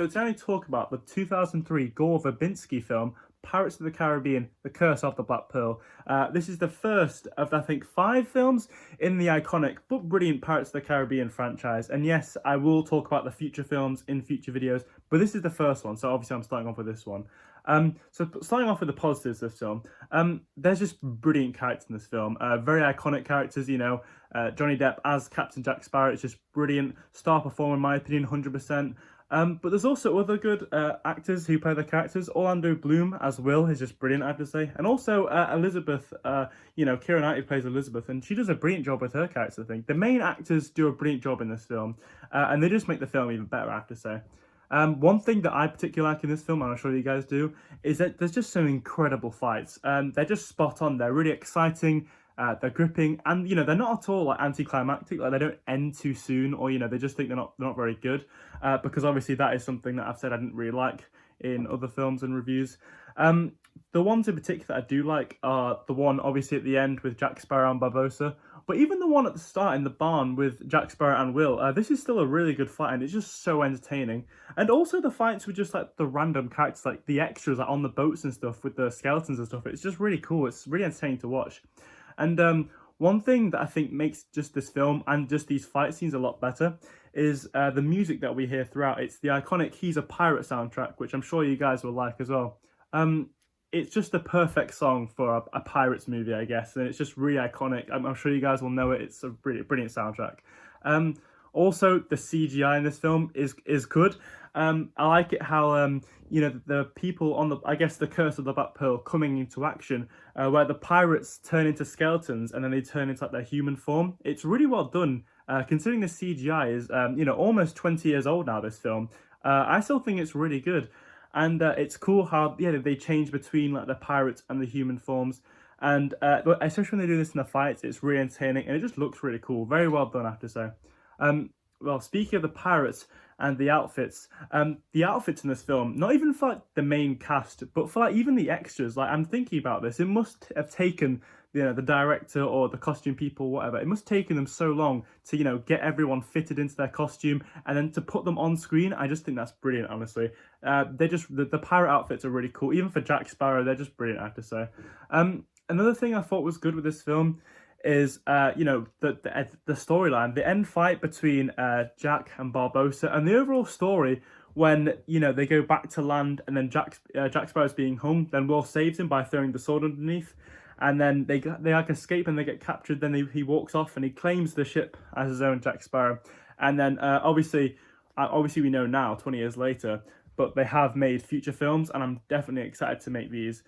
So today I talk about the 2003 Gore Verbinski film, Pirates of the Caribbean, The Curse of the Black Pearl. This is the first of, I think, 5 films in the iconic but brilliant Pirates of the Caribbean franchise. And yes, I will talk about the future films in future videos, but this is the first one, so obviously I'm starting off with this one. So starting off with the positives of this film, there's just brilliant characters in this film. Very iconic characters, Johnny Depp as Captain Jack Sparrow is just brilliant. Star performer, in my opinion, 100%. But there's also other good actors who play the characters. Orlando Bloom as Will is just brilliant, I have to say. And also Elizabeth, Keira Knightley plays Elizabeth, and she does a brilliant job with her character, I think. The main actors do a brilliant job in this film, and they just make the film even better, I have to say. One thing that I particularly like in this film, and I'm sure you guys do, is that there's just some incredible fights. They're just spot on. They're really exciting. They're gripping, and they're not at all like anticlimactic. Like they don't end too soon, or they just think they're not very good. Because obviously that is something that I've said I didn't really like in other films and reviews. The ones in particular that I do like are the one obviously at the end with Jack Sparrow and Barbossa, but even the one at the start in the barn with Jack Sparrow and Will. This is still a really good fight, and it's just so entertaining. And also the fights with just like the random characters, like the extras, like on the boats and stuff with the skeletons and stuff. It's just really cool. It's really entertaining to watch. And one thing that I think makes just this film and just these fight scenes a lot better is the music that we hear throughout. It's the iconic He's a Pirate soundtrack, which I'm sure you guys will like as well. It's just the perfect song for a Pirates movie, I guess, and it's just really iconic. I'm sure you guys will know it. It's a brilliant soundtrack. Also, the CGI in this film is good. I like it how the people on the Curse of the Black Pearl coming into action, where the pirates turn into skeletons and then they turn into like their human form. It's really well done, considering the CGI is almost 20 years old now. This film, I still think it's really good, and it's cool how they change between like the pirates and the human forms. And especially when they do this in the fights, it's really entertaining and it just looks really cool. Very well done, I have to say. Well, speaking of the pirates and the outfits in this film, not even for like the main cast, but for like even the extras, like I'm thinking about this, it must have taken the director or the costume people, whatever, it must have taken them so long to get everyone fitted into their costume and then to put them on screen. I just think that's brilliant, honestly. The pirate outfits are really cool. Even for Jack Sparrow, they're just brilliant, I have to say. Another thing I thought was good with this film is the storyline, the end fight between Jack and Barbossa, and the overall story when they go back to land and then Jack Sparrow's being hung. Then Will saves him by throwing the sword underneath, and then they like escape and they get captured. Then he walks off and he claims the ship as his own, Jack Sparrow. And then obviously we know now 20 years later, but they have made future films, and I'm definitely excited to make these.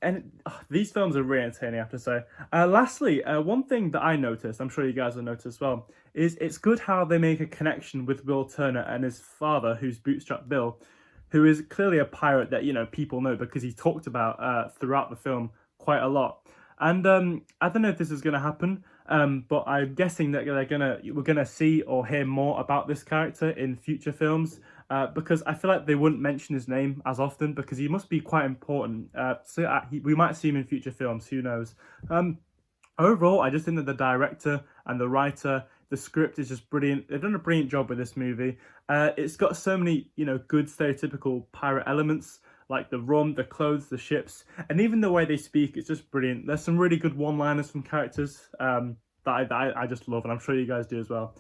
And these films are really entertaining, I have to say. Lastly, one thing that I noticed, I'm sure you guys will notice as well, is it's good how they make a connection with Will Turner and his father, who's Bootstrap Bill, who is clearly a pirate that, people know because he's talked about throughout the film quite a lot. And I don't know if this is going to happen, but I'm guessing that we're gonna see or hear more about this character in future films. Because I feel like they wouldn't mention his name as often because he must be quite important. We might see him in future films, who knows. Overall, I just think that the director and the writer, the script is just brilliant. They've done a brilliant job with this movie. It's got so many, good stereotypical pirate elements, like the rum, the clothes, the ships, and even the way they speak. It's just brilliant. There's some really good one-liners from characters that I just love, and I'm sure you guys do as well.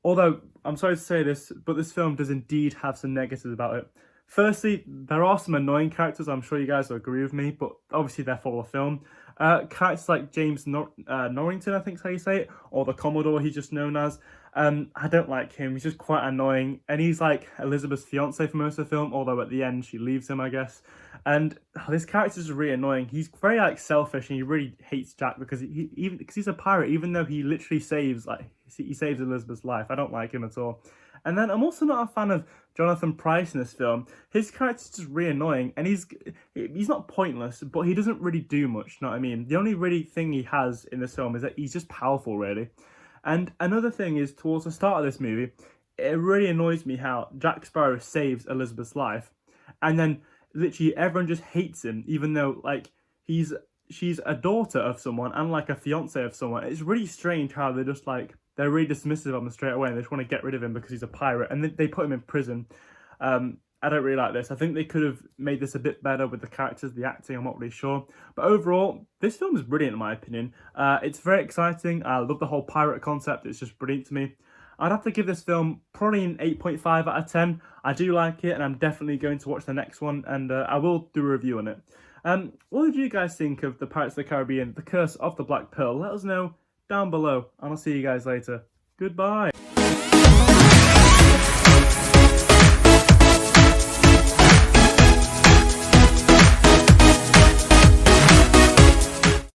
Although, I'm sorry to say this, but this film does indeed have some negatives about it. Firstly, there are some annoying characters, I'm sure you guys will agree with me, but obviously they're for the film. Characters like James Norrington, I think is how you say it, or the Commodore he's just known as. I don't like him, he's just quite annoying, and he's like Elizabeth's fiance for most of the film, although at the end she leaves him, I guess. And this character is really annoying. He's very like selfish, and he really hates Jack because because he's a pirate, even though he literally saves Elizabeth's life. I don't like him at all. And then I'm also not a fan of Jonathan Pryce in this film. His character's just really annoying, and he's not pointless, but he doesn't really do much, you know what I mean? The only really thing he has in this film is that he's just powerful, really. And another thing is, towards the start of this movie, it really annoys me how Jack Sparrow saves Elizabeth's life, and then literally everyone just hates him, even though like she's a daughter of someone and like a fiance of someone. It's really strange how they're just like they're really dismissive of him straight away, and they just want to get rid of him because he's a pirate, and they put him in prison. I don't really like this. I think they could have made this a bit better with the characters, the acting, I'm not really sure. But overall, this film is brilliant in my opinion. It's very exciting. I love the whole pirate concept. It's just brilliant to me. I'd have to give this film probably an 8.5 out of 10. I do like it, and I'm definitely going to watch the next one, and I will do a review on it. What did you guys think of the Pirates of the Caribbean, The Curse of the Black Pearl? Let us know down below, and I'll see you guys later. Goodbye.